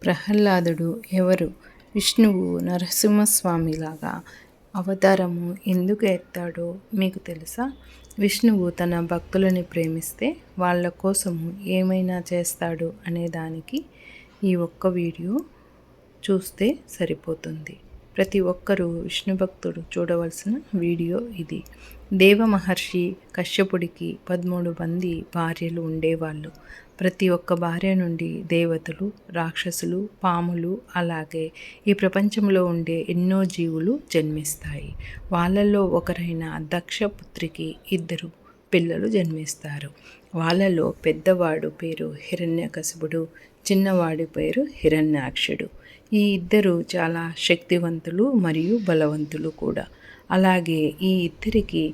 ప్రహ్లాదుడు ఎవరు? విష్ణువు నరసింహస్వామిలాగా అవతారము ఎందుకు ఎత్తాడో మీకు తెలుసా? విష్ణువు తన భక్తులని ప్రేమిస్తే వాళ్ళ కోసము ఏమైనా చేస్తాడు అనేదానికి ఈ ఒక్క వీడియో చూస్తే సరిపోతుంది. ప్రతి ఒక్కరూ విష్ణు భక్తుడు చూడవలసిన వీడియో ఇది. దేవ మహర్షి కశ్యపుడికి 13 మంది భార్యలు ఉండేవాళ్ళు. ప్రతి ఒక్క భార్య నుండి దేవతలు, రాక్షసులు, పాములు, అలాగే ఈ ప్రపంచంలో ఉండే ఎన్నో జీవులు జన్మిస్తాయి. వాళ్ళల్లో ఒకరైన దక్షపుత్రికి 2 పిల్లలు జన్మిస్తారు. వాళ్ళలో పెద్దవాడు పేరు హిరణ్యకశిపుడు, చిన్నవాడి పేరు హిరణ్యాక్షుడు. ఈ 2 చాలా శక్తివంతులు మరియు బలవంతులు కూడా. అలాగే ఈ 2కి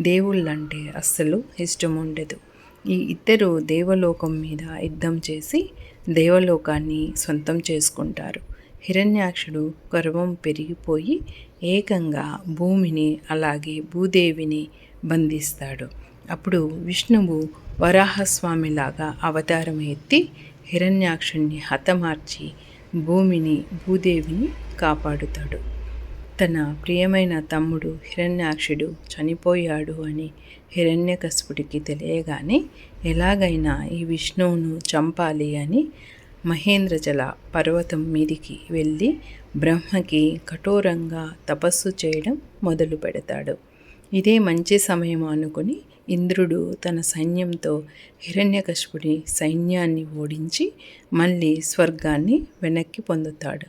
దేవుళ్ళంటే అస్సలు ఇష్టం ఉండదు. ఈ 2 దేవలోకం మీద యుద్ధం చేసి దేవలోకాన్ని సొంతం చేసుకుంటారు. హిరణ్యాక్షుడు గర్వం పెరిగిపోయి ఏకంగా భూమిని అలాగే భూదేవిని బంధిస్తాడు. అప్పుడు విష్ణువు వరాహస్వామిలాగా అవతారం ఎత్తి హిరణ్యాక్షుణ్ణి హతమార్చి భూమిని భూదేవిని కాపాడుతాడు. తన ప్రియమైన తమ్ముడు హిరణ్యాక్షుడు చనిపోయాడు అని హిరణ్యకశిపుడికి తెలియగానే ఎలాగైనా ఈ విష్ణువును చంపాలి అని మహేంద్రజల పర్వతం మీదికి వెళ్ళి బ్రహ్మకి కఠోరంగా తపస్సు చేయడం మొదలు పెడతాడు. ఇదే మంచి సమయం అనుకుని ఇంద్రుడు తన సైన్యంతో హిరణ్యకశిపుడి సైన్యాన్ని ఓడించి మళ్ళీ స్వర్గాన్ని వెనక్కి పొందుతాడు.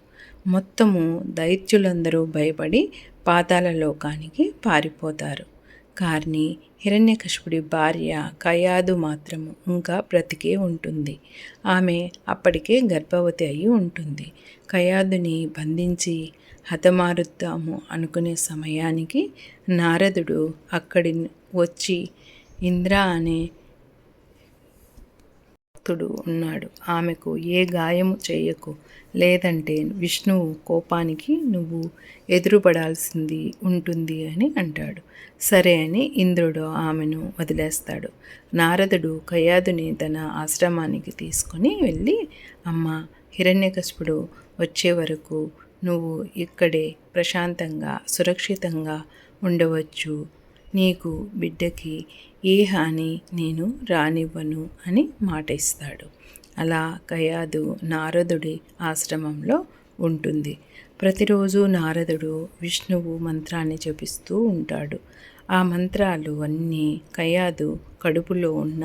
మొత్తము దైత్యులందరూ భయపడి పాతాళ లోకానికి పారిపోతారు. కానీ హిరణ్యకశిపుడి భార్య కయాదు మాత్రము ఇంకా బ్రతికే ఉంటుంది. ఆమె అప్పటికే గర్భవతి అయి ఉంటుంది. కయాదుని బంధించి హతమారుద్దాము అనుకునే సమయానికి నారదుడు అక్కడి వచ్చి ఇంద్ర అనే భక్తుడు ఉన్నాడు, ఆమెకు ఏ గాయము చేయకు, లేదంటే విష్ణువు కోపానికి నువ్వు ఎదురుపడాల్సింది ఉంటుంది అని అంటాడు. సరే అని ఇంద్రుడు ఆమెను వదిలేస్తాడు. నారదుడు కయాదుని తన ఆశ్రమానికి తీసుకొని వెళ్ళి, అమ్మ, హిరణ్యకశిపుడు వచ్చే వరకు నువ్వు ఇక్కడే ప్రశాంతంగా సురక్షితంగా ఉండవచ్చు. నీకు బిడ్డకి ఏ హాని నేను రానివ్వను అని మాట ఇస్తాడు. అలా కయాదు నారదుడి ఆశ్రమంలో ఉంటుంది. ప్రతిరోజు నారదుడు విష్ణువు మంత్రాన్ని జపిస్తూ ఉంటాడు. ఆ మంత్రాలు అన్నీ కయాదు కడుపులో ఉన్న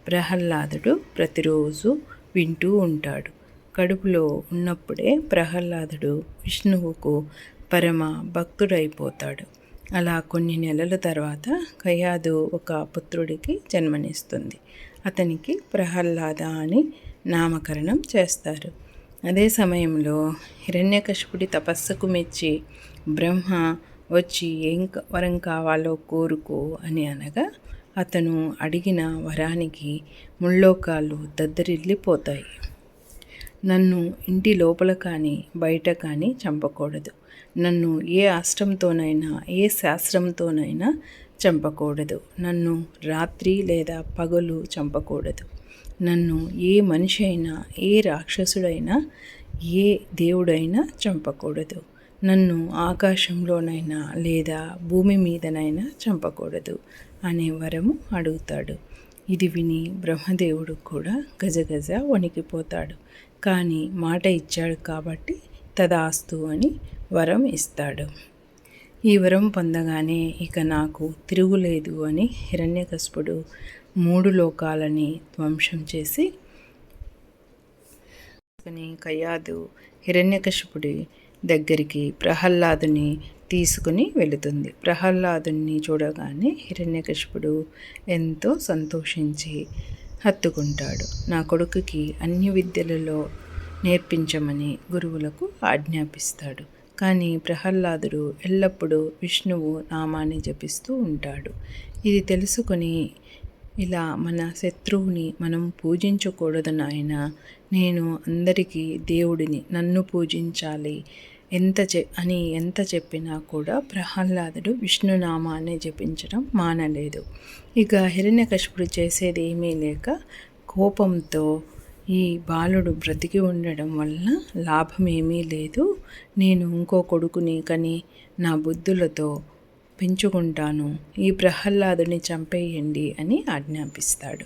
ప్రహ్లాదుడు ప్రతిరోజు వింటూ ఉంటాడు. కడుపులో ఉన్నప్పుడే ప్రహ్లాదుడు విష్ణువుకు పరమ భక్తుడైపోతాడు. అలా కొన్ని నెలల తర్వాత కయాదు ఒక పుత్రుడికి జన్మనిస్తుంది. అతనికి ప్రహ్లాద అని నామకరణం చేస్తారు. అదే సమయంలో హిరణ్యకశిపుడి తపస్సుకు మెచ్చి బ్రహ్మ వచ్చి ఏం వరం కావాలో కోరుకో అని అనగా అతను అడిగిన వరానికి ముల్లోకాలు దద్దరిల్లిపోతాయి. నన్ను ఇంటి లోపల కానీ బయట కానీ చంపకూడదు. నన్ను ఏ అస్త్రంతోనైనా ఏ శాస్త్రంతోనైనా చంపకూడదు. నన్ను రాత్రి లేదా పగలు చంపకూడదు. నన్ను ఏ మనిషి అయినా ఏ రాక్షసుడైనా ఏ దేవుడైనా చంపకూడదు. నన్ను ఆకాశంలోనైనా లేదా భూమి మీదనైనా చంపకూడదు అనే వరము అడుగుతాడు. ఇది విని బ్రహ్మదేవుడు కూడా గజగజ వణికిపోతాడు. కానీ మాట ఇచ్చాడు కాబట్టి తదాస్తు అని వరం ఇస్తాడు. ఈ వరం పొందగానే ఇక నాకు తిరుగులేదు అని హిరణ్యకశిపుడు 3 లోకాలని ధ్వంసం చేసి కయాదు హిరణ్యకశిపుడి దగ్గరికి ప్రహ్లాదుని తీసుకుని వెళుతుంది. ప్రహ్లాదుని చూడగానే హిరణ్యకశిపుడు ఎంతో సంతోషించి హత్తుకుంటాడు. నా కొడుకుకి అన్ని విద్యలలో నేర్పించమని గురువులకు ఆజ్ఞాపిస్తాడు. కానీ ప్రహ్లాదుడు ఎల్లప్పుడూ విష్ణువు నామాన్ని జపిస్తూ ఉంటాడు. ఇది తెలుసుకొని, ఇలా మన శత్రువుని మనం పూజించకూడదు నాయన, నేను అందరికీ దేవుడిని, నన్ను పూజించాలి ఎంత చెప్పినా కూడా ప్రహ్లాదుడు విష్ణునామాన్ని జపించడం మానలేదు. ఇక హిరణ్యకశిపుడు చేసేది ఏమీ లేక కోపంతో ఈ బాలుడు బ్రతికి ఉండడం వలన లాభమేమీ లేదు. నేను ఇంకో కొడుకుని కని నా బుద్ధులతో పెంచుకుంటాను. ఈ ప్రహ్లాదుని చంపేయండి అని ఆజ్ఞాపిస్తాడు.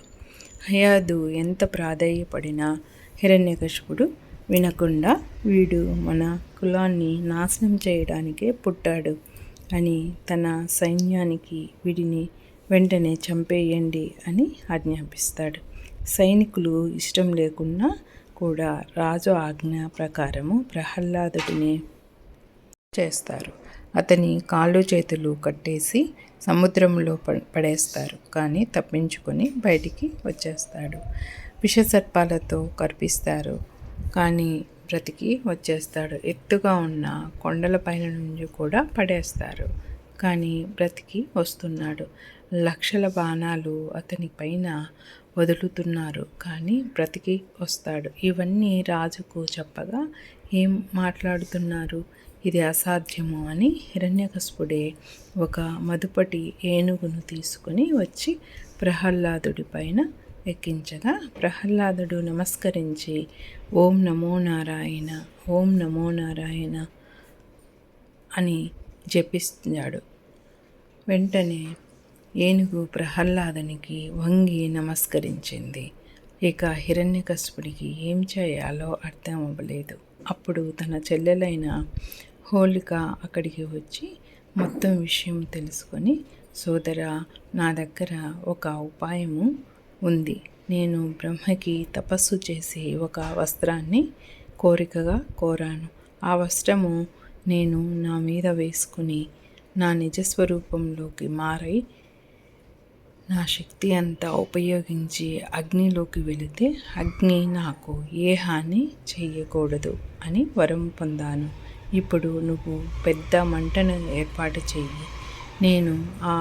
హయాదు ఎంత ప్రాధేయపడినా హిరణ్యకశిపుడు వినకుండా, వీడు మన కులాన్ని నాశనం చేయడానికే పుట్టాడు అని తన సైన్యానికి వీడిని వెంటనే చంపేయండి అని ఆజ్ఞాపిస్తాడు. సైనికులు ఇష్టం లేకున్నా కూడా రాజు ఆజ్ఞ ప్రకారము ప్రహ్లాదుడిని చేస్తారు. అతని కాళ్ళు చేతులు కట్టేసి సముద్రంలో పడేస్తారు. కానీ తప్పించుకొని బయటికి వచ్చేస్తాడు. విషసర్పాలతో కరిపిస్తారు. కానీ బ్రతికి వచ్చేస్తాడు. ఎత్తుగా ఉన్న కొండలపైన నుంచి కూడా పడేస్తారు. కానీ బ్రతికి వస్తున్నాడు. లక్షల బాణాలు అతని పైన వదులుతున్నారు. కానీ బ్రతికి వస్తాడు. ఇవన్నీ రాజుకు చెప్పగా, ఏం మాట్లాడుతున్నారు, ఇది అసాధ్యము అని హిరణ్యకశిపుడే ఒక మదుపటి ఏనుగును తీసుకొని వచ్చి ప్రహ్లాదుడి పైన ఎక్కించగా, ప్రహ్లాదుడు నమస్కరించి ఓం నమో నారాయణ, ఓం నమో నారాయణ అని జపిస్తున్నాడు. వెంటనే ఏనుగు ప్రహ్లాదునికి వంగి నమస్కరించింది. ఇక హిరణ్యకశిపుడికి ఏం చేయాలో అర్థం అవ్వలేదు. అప్పుడు తన చెల్లెలైన హోళిక అక్కడికి వచ్చి మొత్తం విషయం తెలుసుకొని, సోదరా, నా దగ్గర ఒక ఉపాయము ఉంది. నేను బ్రహ్మకి తపస్సు చేసి ఒక వస్త్రాన్ని కోరికగా కోరాను. ఆ వస్త్రము నేను నా మీద వేసుకుని నా నిజస్వరూపంలోకి మారి నా శక్తి అంతా ఉపయోగించి అగ్నిలోకి వెళితే అగ్ని నాకు ఏ హాని చేయకూడదు అని వరం పొందాను. ఇప్పుడు నువ్వు పెద్ద మంటను ఏర్పాటు చెయ్యి. నేను ఆ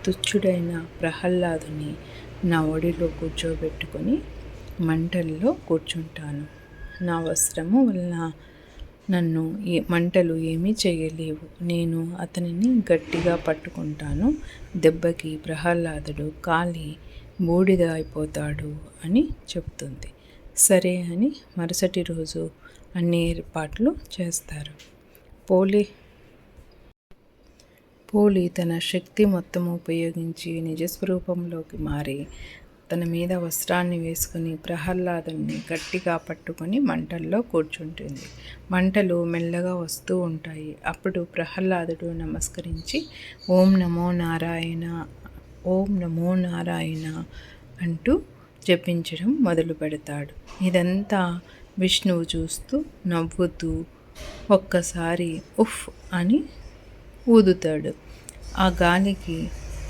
తుచ్చుడైన ప్రహ్లాదుని నా ఒడిలో కూర్చోబెట్టుకొని మంటల్లో కూర్చుంటాను. నా వస్త్రము వలన నన్ను ఈ మంటలు ఏమీ చేయలేవు. నేను అతనిని గట్టిగా పట్టుకుంటాను. దెబ్బకి ప్రహ్లాదుడు కాలి బూడిద అయిపోతాడు అని చెప్తుంది. సరే అని మరుసటి రోజు అన్ని ఏర్పాట్లు చేస్తారు. పోలి తన శక్తి మొత్తం ఉపయోగించి నిజస్వరూపంలోకి మారి తన మీద వస్త్రాన్ని వేసుకుని ప్రహ్లాదుని గట్టిగా పట్టుకొని మంటల్లో కూర్చుంటుంది. మంటలు మెల్లగా వస్తూ ఉంటాయి. అప్పుడు ప్రహ్లాదుడు నమస్కరించి ఓం నమో నారాయణ, ఓం నమో నారాయణ అంటూ జపించడం మొదలు పెడతాడు. ఇదంతా విష్ణువు చూస్తూ నవ్వుతూ ఒక్కసారి ఉఫ్ అని ఊదుతాడు. ఆ గాలికి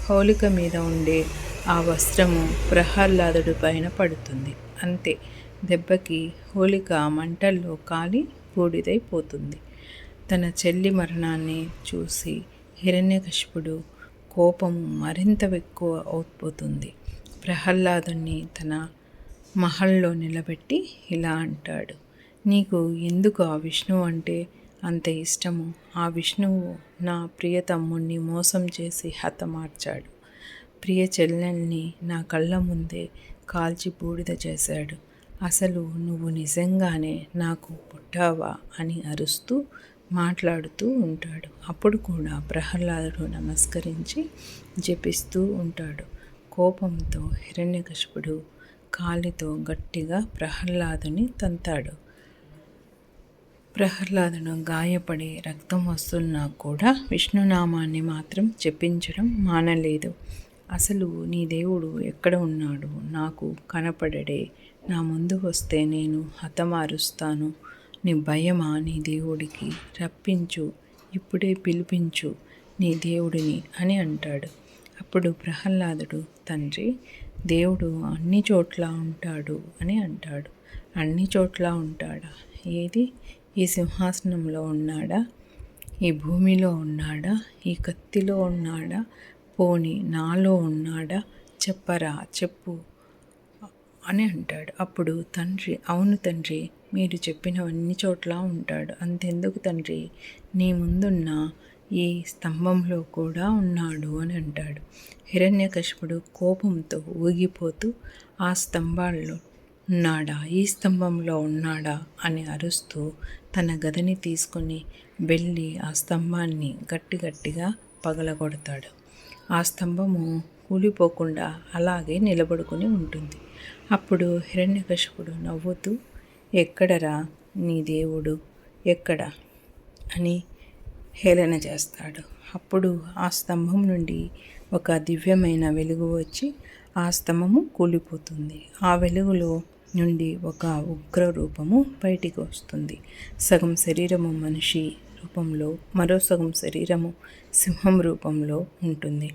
హోళిక మీద ఉండే ఆ వస్త్రము ప్రహ్లాదుడి పైన పడుతుంది. అంతే, దెబ్బకి హోళిక మంటల్లో కాలి బూడిదైపోతుంది. తన చెల్లి మరణాన్ని చూసి హిరణ్యకశిపుడు కోపం మరింత ఎక్కువ అయిపోతుంది. ప్రహ్లాదుని తన మహల్లో నిలబెట్టి ఇలా అంటాడు, నీకు ఎందుకు ఆ విష్ణువు అంటే అంత ఇష్టము? ఆ విష్ణువు నా ప్రియ తమ్ముణ్ణి మోసం చేసి హతమార్చాడు. ప్రియ చెల్లెల్ని నా కళ్ళ ముందే కాల్చి బూడిద చేశాడు. అసలు నువ్వు నిజంగానే నాకు పుట్టావా అని అరుస్తూ మాట్లాడుతూ ఉంటాడు. అప్పుడు కూడా ప్రహ్లాదుడు నమస్కరించి జపిస్తూ ఉంటాడు. కోపంతో హిరణ్యకశిపుడు కాలితో గట్టిగా ప్రహ్లాదుని తంతాడు. ప్రహ్లాదుడు గాయపడి రక్తం వస్తున్నా కూడా విష్ణునామాన్ని మాత్రం జపించడం మానలేదు. అసలు నీ దేవుడు ఎక్కడ ఉన్నాడు? నాకు కనపడడే. నా ముందు వస్తే నేను హతమారుస్తాను. నీ భయమా నీ దేవుడికి? రప్పించు, ఇప్పుడే పిలిపించు నీ దేవుడిని అని అంటాడు. అప్పుడు ప్రహ్లాదుడు, తండ్రి, దేవుడు అన్ని చోట్ల ఉంటాడు అని అంటాడు. అన్ని చోట్ల ఉంటాడా? ఏది? ఈ సింహాసనంలో ఉన్నాడా? ఈ భూమిలో ఉన్నాడా? ఈ కత్తిలో ఉన్నాడా? పోని నాలో ఉన్నాడా? చెప్పరా, చెప్పు అని అంటాడు. అప్పుడు తండ్రి, అవును తండ్రి, మీరు చెప్పినవన్నీ చోట్ల ఉంటాడు. అంతెందుకు తండ్రి, నీ ముందున్న ఈ స్తంభంలో కూడా ఉన్నాడు అని అంటాడు. హిరణ్యకశిపుడు కోపంతో ఊగిపోతూ ఆ స్తంభాల్లో ఉన్నాడా, ఈ స్తంభంలో ఉన్నాడా అని అరుస్తూ తన గదని తీసుకుని వెళ్ళి ఆ స్తంభాన్ని గట్టిగా పగలగొడతాడు. ఆ స్తంభము కూలిపోకుండా అలాగే నిలబడుకుని ఉంటుంది. అప్పుడు హిరణ్యకశిపుడు నవ్వుతూ, ఎక్కడరా నీ దేవుడు, ఎక్కడ అని హేళన చేస్తాడు. అప్పుడు ఆ స్తంభం నుండి ఒక దివ్యమైన వెలుగు వచ్చి ఆ స్తంభము కూలిపోతుంది. ఆ వెలుగులో నుండి ఒక ఉగ్ర రూపము బయటికి వస్తుంది. సగం శరీరము మనిషి రూపంలో, మరో సగం శరీరము సింహం రూపంలో ఉంటుంది.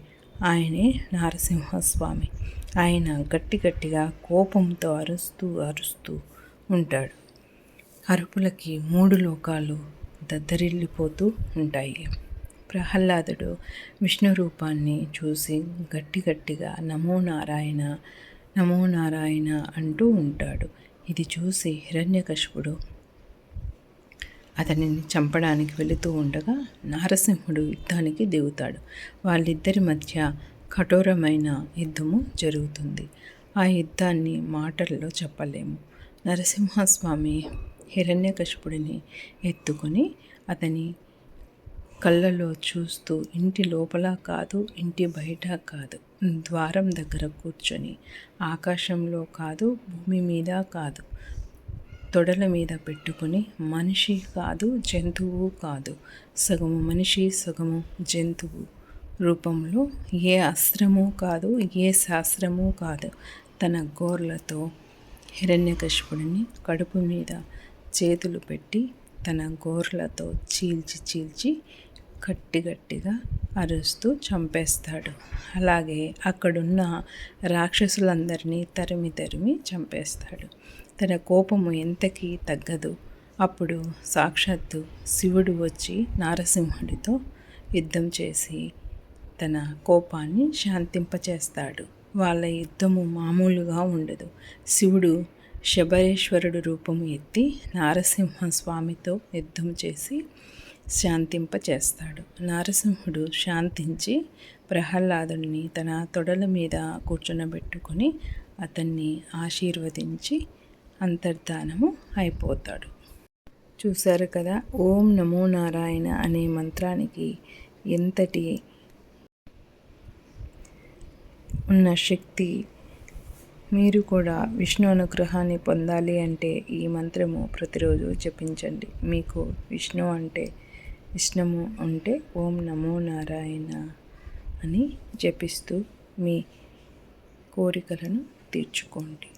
ఆయనే నారసింహస్వామి. ఆయన గట్టిగా కోపంతో అరుస్తూ ఉంటాడు. అరుపులకి 3 లోకాలు దద్దరిల్లిపోతూ ఉంటాయి. ప్రహ్లాదుడు విష్ణు రూపాన్ని చూసి గట్టిగా నమో నారాయణ, నమో నారాయణ అంటూ ఉంటాడు. ఇది చూసి హిరణ్యకశిపుడు అతనిని చంపడానికి వెళుతూ ఉండగా నారసింహుడు యుద్ధానికి దిగుతాడు. వాళ్ళిద్దరి మధ్య కఠోరమైన యుద్ధము జరుగుతుంది. ఆ యుద్ధాన్ని మాటల్లో చెప్పలేము. నరసింహస్వామి హిరణ్యకశిపుడిని ఎత్తుకొని అతని కళ్ళలో చూస్తూ ఇంటి లోపల కాదు, ఇంటి బయట కాదు, ద్వారం దగ్గర కూర్చొని ఆకాశంలో కాదు, భూమి మీద కాదు, తొడల మీద పెట్టుకుని మనిషి కాదు, జంతువు కాదు, సగము మనిషి సగము జంతువు రూపంలో ఏ అస్త్రము కాదు, ఏ శాస్త్రము కాదు, తన గోర్లతో హిరణ్యకశిపుడిని కడుపు మీద చేతులు పెట్టి తన గోర్లతో చీల్చి గట్టిగా అరుస్తూ చంపేస్తాడు. అలాగే అక్కడున్న రాక్షసులందరినీ తరిమి చంపేస్తాడు. తన కోపము ఎంతకీ తగ్గదు. అప్పుడు సాక్షాత్తు శివుడు వచ్చి నారసింహుడితో యుద్ధం చేసి తన కోపాన్ని శాంతింపచేస్తాడు. వాళ్ళ యుద్ధము మామూలుగా ఉండదు. శివుడు శబరేశ్వరుడు రూపము ఎత్తి నారసింహస్వామితో యుద్ధం చేసి శాంతింపచేస్తాడు. నారసింహుడు శాంతించి ప్రహ్లాదుని తన తొడల మీద కూర్చొనబెట్టుకొని అతన్ని ఆశీర్వదించి అంతర్ధానము అయిపోతాడు. చూశారు కదా, ఓం నమో నారాయణ అనే మంత్రానికి ఎంతటి ఉన్న శక్తి. మీరు కూడా విష్ణు అనుగ్రహాన్ని పొందాలి అంటే ఈ మంత్రము ప్రతిరోజు జపించండి. మీకు విష్ణు అంటే ఇష్టము ఉంటే ఓం నమో నారాయణ అని జపిస్తూ మీ కోరికలను తీర్చుకోండి.